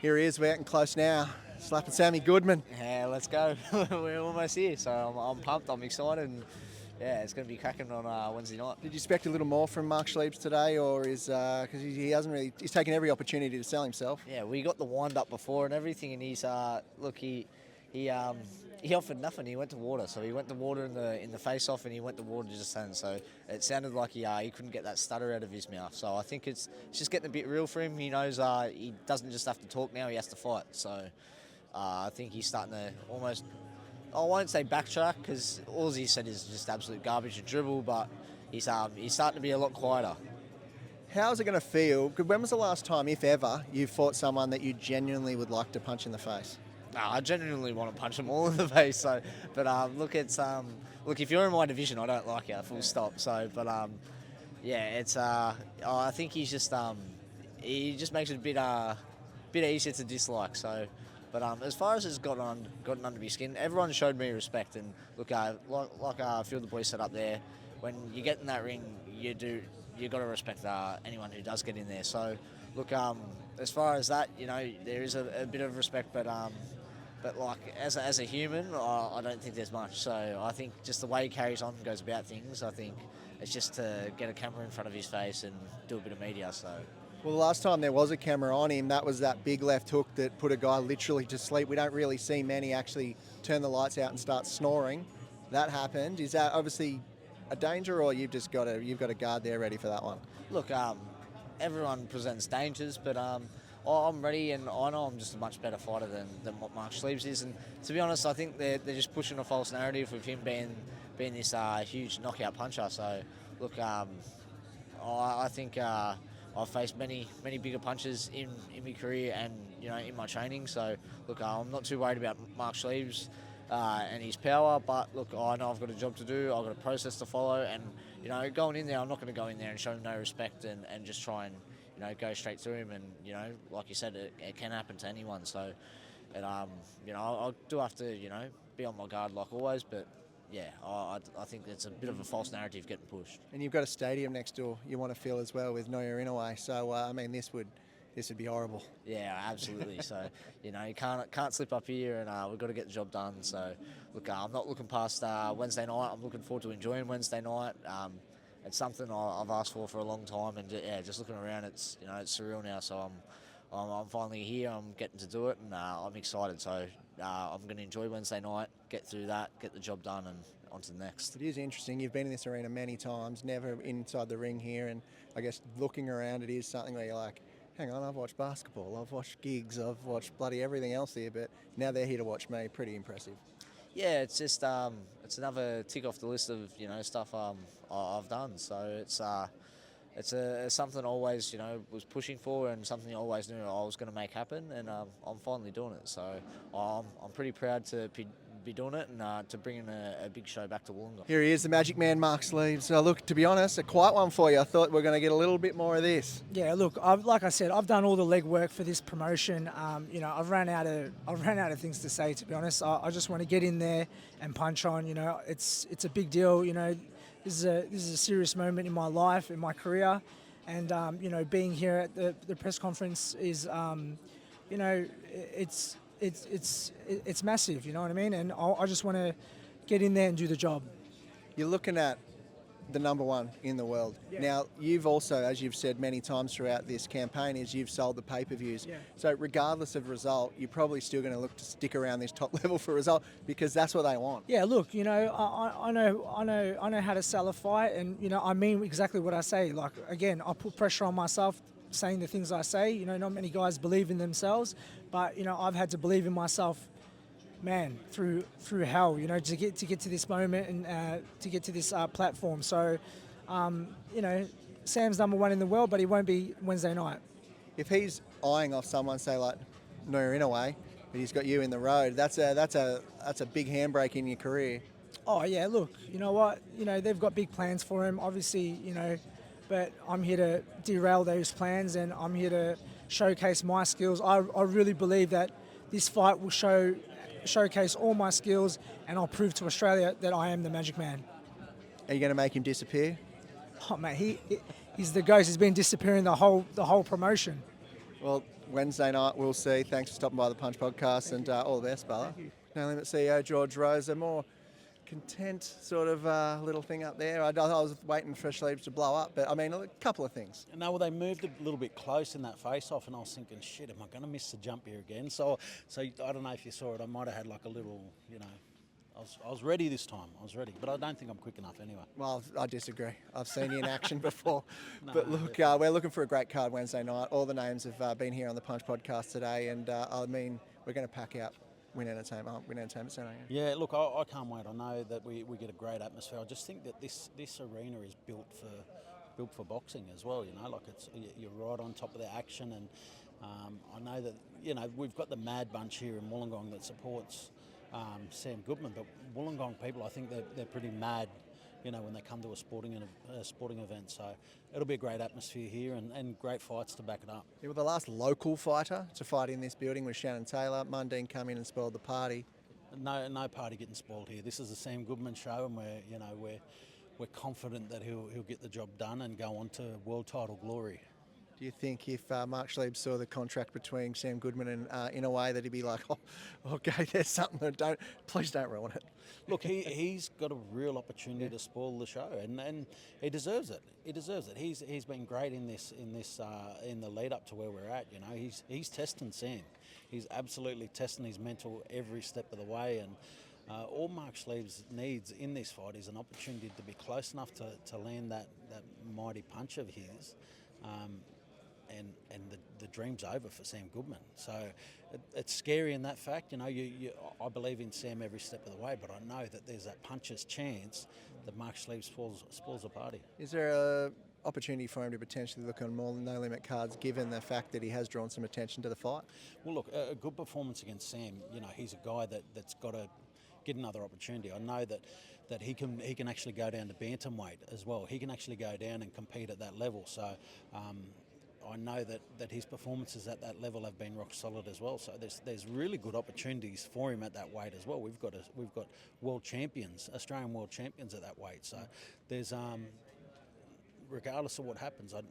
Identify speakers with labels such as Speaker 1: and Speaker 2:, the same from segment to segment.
Speaker 1: Here he is, we're getting close now. Slapping Sammy Goodman.
Speaker 2: Yeah, let's go. We're almost here, so I'm pumped, I'm excited, and yeah, it's going to be cracking on Wednesday night.
Speaker 1: Did you expect a little more from Mark Schliebs today, or is because he hasn't really, he's taken every opportunity to sell himself?
Speaker 2: Yeah, we got the wind up before and everything, and he's look, he offered nothing. He went to water, so he went to water in the face off, and he went to water just then. So it sounded like he couldn't get that stutter out of his mouth. So I think it's just getting a bit real for him. He knows he doesn't just have to talk now; he has to fight. So I think he's starting to almost. I won't say backtrack because all he said is just absolute garbage and dribble, but he's starting to be a lot quieter.
Speaker 1: How's it going to feel? When was the last time, if ever, you fought someone that you genuinely would like to punch in the face?
Speaker 2: I genuinely want to punch them all in the face. So, but look, it's look, if you're in my division, I don't like you. Full stop. So, but yeah, it's I think he's just he just makes it a bit easier to dislike. So, but as far as it's gotten under my skin, everyone showed me respect. And look, like a few of the boys said up there, when you get in that ring, you got to respect anyone who does get in there. So, look, as far as that, there is a bit of respect, but like as a human, I don't think there's much. So I think just the way he carries on and goes about things, I think it's just to get a camera in front of his face and do a bit of media. So.
Speaker 1: Well, the last time there was a camera on him, that was that big left hook that put a guy literally to sleep. We don't really see many actually turn the lights out and start snoring. That happened. Is that obviously a danger, or you've got a guard there ready for that one?
Speaker 2: Look, everyone presents dangers, but I'm ready, and I know I'm just a much better fighter than what Mark Schliebs is. And to be honest, I think they're just pushing a false narrative with him being this huge knockout puncher. So look, I think I've faced many bigger punches in my career and in my training. So look, I'm not too worried about Mark Schliebs and his power. But look, I know I've got a job to do. I've got a process to follow, and going in there, I'm not going to go in there and show him no respect and just try and go straight through him. And like you said, it can happen to anyone. So, and I do have to be on my guard like always, but. Yeah, I think it's a bit of a false narrative getting pushed.
Speaker 1: And you've got a stadium next door you want to fill as well with Noya Inoue. So I mean, this would be horrible.
Speaker 2: Yeah, absolutely. So you can't slip up here, and we've got to get the job done. So look, I'm not looking past Wednesday night. I'm looking forward to enjoying Wednesday night. It's something I've asked for a long time, and yeah, just looking around, it's it's surreal now. So I'm finally here. I'm getting to do it, and I'm excited. So I'm going to enjoy Wednesday night, get through that, get the job done, and on to the next.
Speaker 1: It is interesting. You've been in this arena many times, never inside the ring here, and I guess looking around, it is something where you're like, hang on, I've watched basketball, I've watched gigs, I've watched bloody everything else here, but now they're here to watch me. Pretty impressive.
Speaker 2: Yeah, it's just it's another tick off the list of stuff I've done. So it's something I always was pushing for, and something I always knew I was going to make happen, and I'm finally doing it. So I'm pretty proud to be doing it, and to bring in a big show back to Wollongong.
Speaker 1: Here he is, the Magic Man, Mark Schliebs. So look, to be honest, a quiet one for you. I thought we are going to get a little bit more of this.
Speaker 3: Yeah, look, like I said, I've done all the legwork for this promotion. I've ran out of things to say. To be honest, I just want to get in there and punch on. It's a big deal. This is a serious moment in my life, in my career, and being here at the press conference is, it's massive. You know what I mean? And I just want to get in there and do the job.
Speaker 1: You're looking at the number one in the world. Yeah. Now, you've also, as you've said many times throughout this campaign, is you've sold the pay-per-views. Yeah. So regardless of result, you're probably still going to look to stick around this top level for result because that's what they want. Yeah, look,
Speaker 3: I know how to sell a fight, and I mean exactly what I say. Like, again, I put pressure on myself saying the things I say. Not many guys believe in themselves, but I've had to believe in myself, man, through hell, to get to this moment and to get to this platform. So, Sam's number one in the world, but he won't be Wednesday night.
Speaker 1: If he's eyeing off someone, say like Noya Inoue, but he's got you in the road, that's a big handbrake in your career.
Speaker 3: Oh yeah, look, you know what? They've got big plans for him, obviously, but I'm here to derail those plans, and I'm here to showcase my skills. I really believe that this fight will showcase all my skills, and I'll prove to Australia that I am the Magic Man.
Speaker 1: Are you going to make him disappear?
Speaker 3: Oh mate, he's the ghost. He's been disappearing the whole promotion.
Speaker 1: Well, Wednesday night we'll see. Thanks for stopping by the Punch Podcast, and all the best, brother. No Limit CEO George Rose, a more content sort of little thing up there. I was waiting for Schliebs to blow up, but I mean, a couple of things.
Speaker 4: No, well, they moved a little bit close in that face-off, and I was thinking, shit, am I going to miss the jump here again? So I don't know if you saw it. I might have had like a little, I was ready this time. I was ready, but I don't think I'm quick enough anyway.
Speaker 1: Well, I disagree. I've seen you in action before. But look, we're looking for a great card Wednesday night. All the names have been here on the Punch Podcast today, and I mean, we're going to pack out Win Entertainment Centre.
Speaker 4: Yeah, look, I can't wait. I know that we get a great atmosphere. I just think that this arena is built for boxing as well. Like you're right on top of the action, and I know that we've got the Mad Bunch here in Wollongong that supports Sam Goodman, but Wollongong people, I think they're pretty mad, when they come to a sporting event. So it'll be a great atmosphere here and great fights to back it up.
Speaker 1: Yeah, well, the last local fighter to fight in this building was Shannon Taylor. Mundine come in and spoiled the party.
Speaker 4: No party getting spoiled here. This is the Sam Goodman show, and we're confident that he'll get the job done and go on to world title glory.
Speaker 1: Do you think if Mark Schliebs saw the contract between Sam Goodman and in a way that he'd be like, oh, okay, there's something that please don't ruin it?
Speaker 4: Look, he's got a real opportunity to spoil the show, and he deserves it. He deserves it. He's been great in the lead up to where we're at. He's testing Sam. He's absolutely testing his mental every step of the way, and all Mark Schliebs needs in this fight is an opportunity to be close enough to land that mighty punch of his. And the dream's over for Sam Goodman. So it's scary in that fact. I believe in Sam every step of the way, but I know that there's that puncher's chance that Mark Schliebs spoils the party.
Speaker 1: Is there a opportunity for him to potentially look on more No Limit cards, given the fact that he has drawn some attention to the fight?
Speaker 4: Well, look, a good performance against Sam. He's a guy that's got to get another opportunity. I know that he can actually go down to bantamweight as well. He can actually go down and compete at that level. So I know that his performances at that level have been rock solid as well. So there's really good opportunities for him at that weight as well. We've got world champions, Australian world champions at that weight. So there's regardless of what happens, a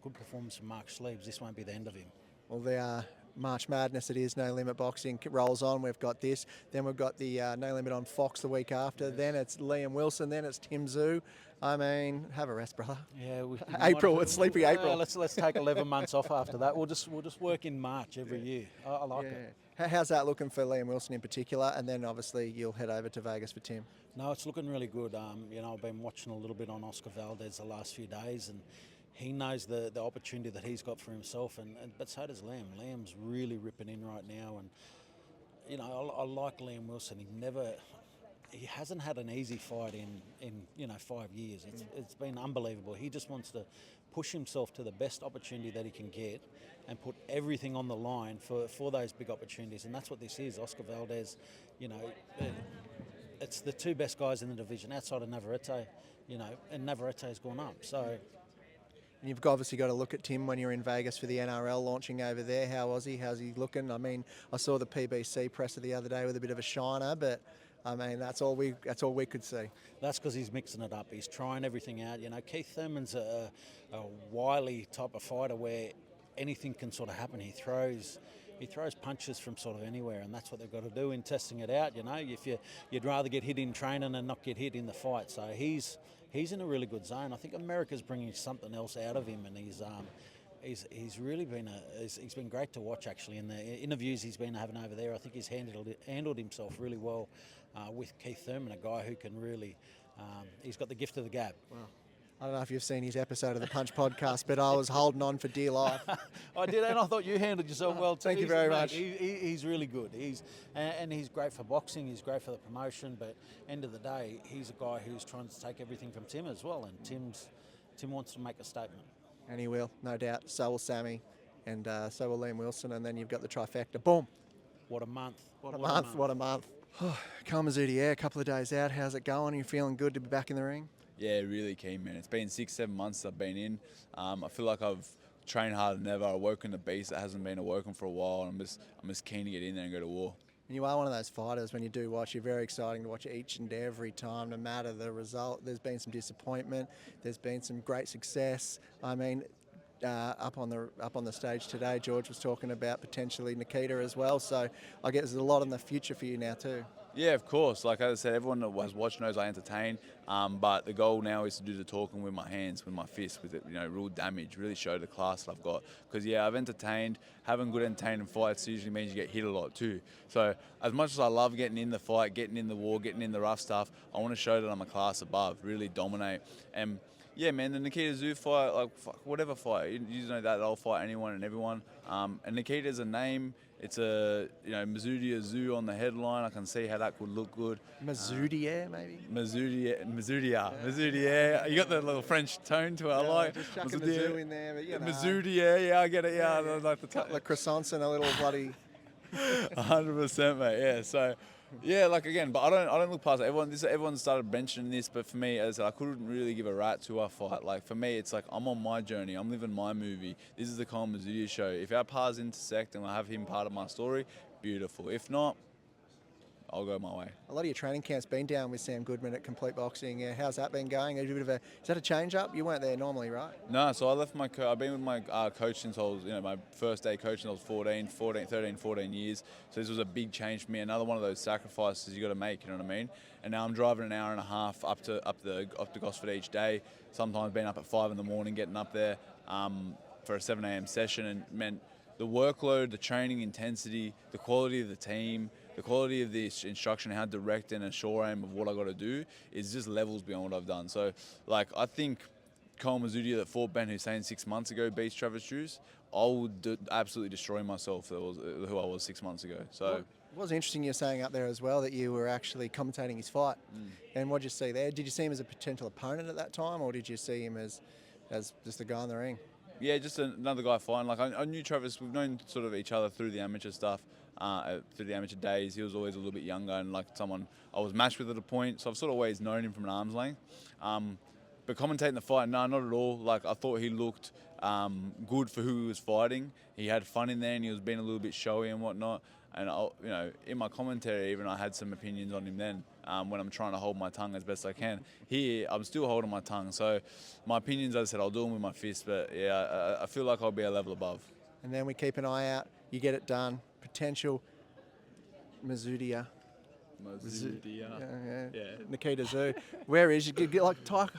Speaker 4: good performance from Mark Schliebs, this won't be the end of him.
Speaker 1: Well, the March Madness it is, No Limit Boxing rolls on. We've got this. Then we've got the No Limit on Fox the week after. Yes. Then it's Liam Wilson. Then it's Tim Zhu. I mean, have a rest, brother.
Speaker 4: Yeah,
Speaker 1: April. It's sleepy April.
Speaker 4: Let's take 11 months off after that. We'll just work in March every year. I like it.
Speaker 1: How's that looking for Liam Wilson in particular? And then obviously you'll head over to Vegas for Tim.
Speaker 4: No, it's looking really good. I've been watching a little bit on Oscar Valdez the last few days, and he knows the opportunity that he's got for himself, but so does Liam. Liam's really ripping in right now, and I like Liam Wilson. He hasn't had an easy fight in 5 years. It's been unbelievable. He just wants to push himself to the best opportunity that he can get and put everything on the line for those big opportunities, and that's what this is. Oscar Valdez, it's the two best guys in the division outside of Navarrete, and Navarrete's gone up. So.
Speaker 1: And you've obviously got to look at Tim when you're in Vegas for the NRL launching over there. How was he? How's he looking? I mean, I saw the PBC presser the other day with a bit of a shiner, but I mean, that's all we could see.
Speaker 4: That's because he's mixing it up. He's trying everything out. Keith Thurman's a wily type of fighter where anything can sort of happen. He throws punches from sort of anywhere, and that's what they've got to do in testing it out. If you'd rather get hit in training and not get hit in the fight. So he's in a really good zone. I think America's bringing something else out of him, and he's really been he's been great to watch actually in the interviews he's been having over there. I think he's handled himself really well with Keith Thurman, a guy who can really he's got the gift of the gab.
Speaker 1: Wow. I don't know if you've seen his episode of the Punch podcast, but I was holding on for dear life.
Speaker 4: I did, and I thought you handled yourself well too.
Speaker 1: Thank you very much.
Speaker 4: He's really good. He's great for boxing. He's great for the promotion. But end of the day, he's a guy who's trying to take everything from Tim as well. And Tim wants to make a statement. And
Speaker 1: he will, no doubt. So will Sammy, and so will Liam Wilson. And then you've got the trifecta. Boom.
Speaker 4: What a month.
Speaker 1: What a month. Koen Mazoudier, a couple of days out. How's it going? Are you feeling good to be back in the ring?
Speaker 5: Yeah, really keen, man. It's been 6-7 months I've been in. I feel like I've trained harder than ever. I've woken the beast that hasn't been awoken for a while. I'm just keen to get in there and go to war.
Speaker 1: And you are one of those fighters, when you do watch, you're very exciting to watch each and every time, no matter the result. There's been some disappointment. There's been some great success. I mean, up on the stage today. George was talking about potentially Nikita as well. So I guess there's a lot in the future for you now too.
Speaker 5: Yeah, of course. Like as I said, everyone that has watched knows I entertain. But the goal now is to do the talking with my hands, with my fists, with it, real damage. Really show the class that I've got. Because I've entertained. Having good entertaining fights usually means you get hit a lot too. So as much as I love getting in the fight, getting in the war, getting in the rough stuff, I want to show that I'm a class above. Really dominate. And yeah, man, the Nikita Zoo fight, like whatever fight, you know that I'll fight anyone and everyone. And Nikita's a name. It's a Mazoudier Zoo on the headline. I can see how that could look good.
Speaker 1: Mazoudier, maybe.
Speaker 5: Mazoudier. You got the little French tone to it. I like.
Speaker 1: Just chucking the zoo in there, but
Speaker 5: Mazoudier. Yeah, I get it. Yeah, I like the
Speaker 1: couple of croissants and a little bloody.
Speaker 5: 100%, mate. Yeah. So. Yeah, like again, but I don't look past it. Everyone started mentioning this, but for me, as I said, I couldn't really give a rat to our fight. Like for me, it's like I'm on my journey. I'm living my movie. This is the Koen Mazoudier show. If our paths intersect and I have him part of my story, beautiful. If not, I'll go my way.
Speaker 1: A lot of your training camp's been down with Sam Goodman at Complete Boxing. Yeah, how's that been going? Is that a change up? You weren't there normally, right?
Speaker 5: No, so I left I've been with my coach since I was, my first day coaching. I was 14 years. So this was a big change for me. Another one of those sacrifices you got to make. You know what I mean? And now I'm driving an hour and a half up to Gosford each day. Sometimes being up at 5 in the morning, getting up there for a 7 a.m. session, and meant the workload, the training intensity, the quality of the team, the quality of the instruction, how direct and a sure aim of what I got to do is just levels beyond what I've done. So, like, I think Koen Mazoudier that fought Ben Hussein 6 months ago beats Travis Drews. I would absolutely destroy myself if that was who I was 6 months ago. So.
Speaker 1: It was interesting you're saying up there as well that you were actually commentating his fight. And what did you see there? Did you see him as a potential opponent at that time, or did you see him as just a guy in the ring?
Speaker 5: Yeah, just another guy fighting. Like I knew Travis. We've known sort of each other through the amateur stuff, through the amateur days. He was always a little bit younger and like someone I was matched with at a point. So I've sort of always known him from an arm's length. But commentating the fight, no, not at all. Like I thought he looked good for who he was fighting. He had fun in there and he was being a little bit showy and whatnot. And in my commentary, even I had some opinions on him then when I'm trying to hold my tongue as best I can. Here, I'm still holding my tongue. So my opinions, as I said, I'll do them with my fist. But yeah, I feel like I'll be a level above.
Speaker 1: And then we keep an eye out. You get it done. Potential Mazoudier. Yeah. Nikita Zoo. Where is you? Get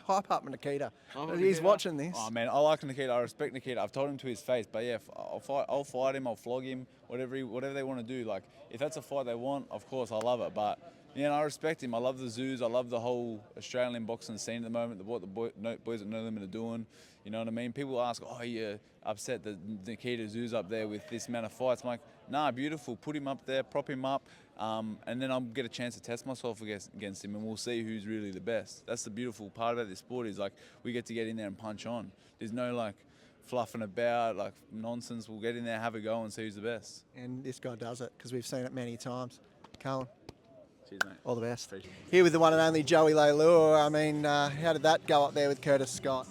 Speaker 1: hype up Nikita. He's watching this.
Speaker 5: Oh man, I like Nikita. I respect Nikita. I've told him to his face. But yeah, I'll fight him. I'll flog him. Whatever they want to do. Like if that's a fight they want, of course I love it. But I respect him. I love the zoos. I love the whole Australian boxing scene at the moment. What the boys at No Limit are doing. You know what I mean? People ask, oh, you're upset that Nikita Zoo's up there with this amount of fights. I'm like, nah, beautiful. Put him up there, prop him up, and then I'll get a chance to test myself against him, and we'll see who's really the best. That's the beautiful part about this sport is, like, we get to get in there and punch on. There's no, like, fluffing about, like, nonsense. We'll get in there, have a go, and see who's the best.
Speaker 1: And this guy does it because we've seen it many times. Koen.
Speaker 5: Cheers, mate.
Speaker 1: All the best. Here with the one and only Joey Leilua. I mean, how did that go up there with Curtis Scott?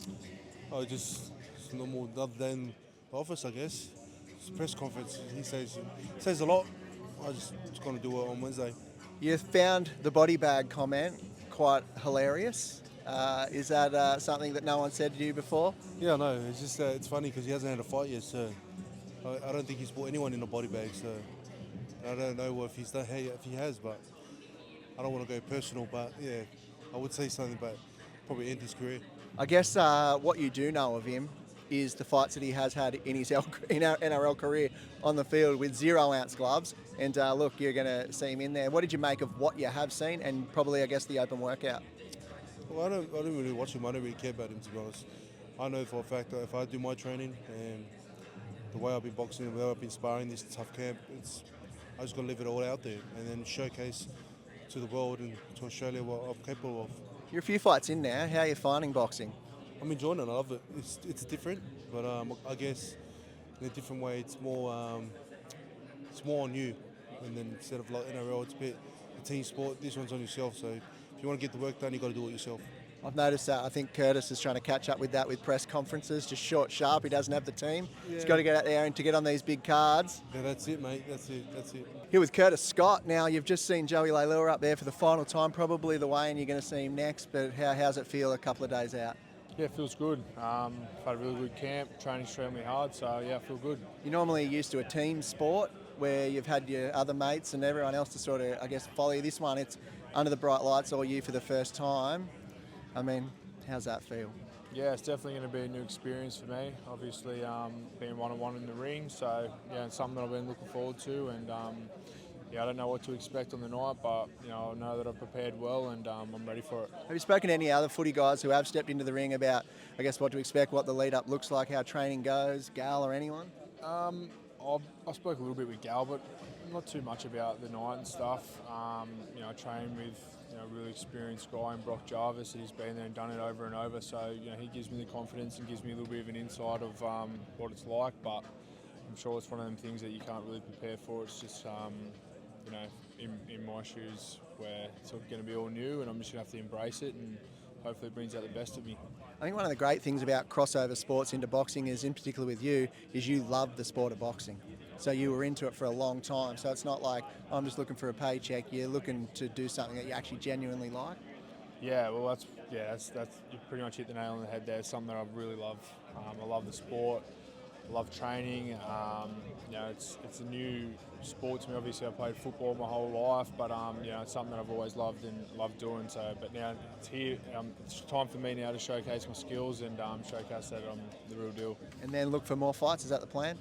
Speaker 6: Oh, just normal, other than the office, I guess. It's a press conference. He says a lot. I just going to do it on Wednesday.
Speaker 1: You found the body bag comment quite hilarious. Is that something that no one said to you before?
Speaker 6: Yeah, no. It's just it's funny because he hasn't had a fight yet, so I don't think he's brought anyone in a body bag. So I don't know if he's done. If he has, but I don't want to go personal. But yeah, I would say something about probably end his career.
Speaker 1: I guess what you do know of him is the fights that he has had in his NRL career on the field with 0-ounce gloves. And look, you're going to see him in there. What did you make of what you have seen and probably, I guess, the open workout?
Speaker 6: Well, I don't really watch him. I don't really care about him, to be honest. I know for a fact that if I do my training and the way I've been boxing, the way I've been sparring this tough camp, I just got to live it all out there and then showcase to the world and to Australia what I'm capable of.
Speaker 1: You're a few fights in now. How are you finding boxing?
Speaker 6: I'm enjoying it. I love it. It's different, but I guess in a different way, it's more on you. And then instead of like NRL, it's a bit a team sport. This one's on yourself. So if you want to get the work done, you got to do it yourself.
Speaker 1: I've noticed that. I think Curtis is trying to catch up with that with press conferences. Just short, sharp. He doesn't have the team. Yeah. He's got to get out there and to get on these big cards.
Speaker 6: Yeah, that's it, mate. That's it.
Speaker 1: Here with Curtis Scott. Now, you've just seen Joey Leilua up there for the final time, probably the way, and you're going to see him next. But how's it feel a couple of days out?
Speaker 7: Yeah, it feels good. I've had a really good camp, training extremely hard, so yeah, I feel good.
Speaker 1: You're normally used to a team sport where you've had your other mates and everyone else to sort of, I guess, follow you. This one, it's under the bright lights all you for the first time. I mean, how's that feel?
Speaker 7: Yeah, it's definitely going to be a new experience for me. Obviously, being one-on-one in the ring, so yeah, it's something that I've been looking forward to, and yeah, I don't know what to expect on the night, but I know that I've prepared well, and I'm ready for it.
Speaker 1: Have you spoken to any other footy guys who have stepped into the ring about, I guess, what to expect, what the lead-up looks like, how training goes, Gal or anyone?
Speaker 7: I spoke a little bit with Gal, but not too much about the night and stuff. I train with a really experienced guy in Brock Jarvis, and he's been there and done it over and over. So he gives me the confidence and gives me a little bit of an insight of what it's like. But I'm sure it's one of them things that you can't really prepare for. It's just in my shoes where it's sort of going to be all new, and I'm just going to have to embrace it, and hopefully it brings out the best of me.
Speaker 1: I think one of the great things about crossover sports into boxing is, in particular with you, is you love the sport of boxing. So you were into it for a long time. So it's not like, I'm just looking for a paycheck. You're looking to do something that you actually genuinely like.
Speaker 7: Yeah, well, that's you pretty much hit the nail on the head there. It's something that I really love. I love the sport. I love training. It's a new sport to me. Obviously, I played football my whole life, but it's something that I've always loved and loved doing. So, but now it's here. It's time for me now to showcase my skills and showcase that I'm the real deal.
Speaker 1: And then look for more fights. Is that the plan?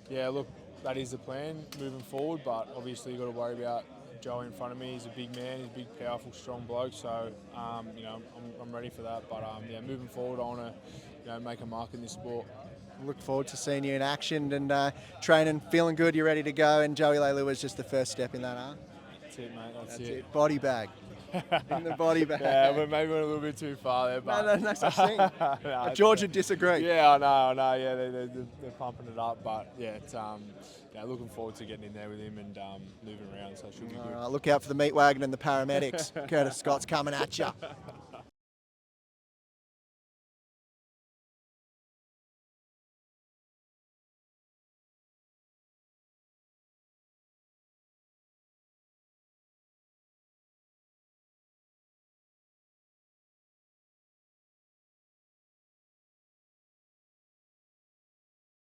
Speaker 7: Yeah, look, that is the plan moving forward. But obviously, you've got to worry about Joey in front of me. He's a big man. He's a big, powerful, strong bloke. So, I'm ready for that. But moving forward, I want to make a mark in this sport.
Speaker 1: Look forward to seeing you in action and training, feeling good, you're ready to go, and Joey Leilua is just the first step in that, huh?
Speaker 7: That's it, mate. That's it.
Speaker 1: Body bag. In the body bag.
Speaker 7: Yeah, but maybe went a little bit too far there. But
Speaker 1: No such thing. George would disagree.
Speaker 7: Yeah, I know. Yeah, they're pumping it up, but yeah, it's looking forward to getting in there with him and moving around. So it should be good.
Speaker 1: Look out for the meat wagon and the paramedics. Curtis Scott's coming at you.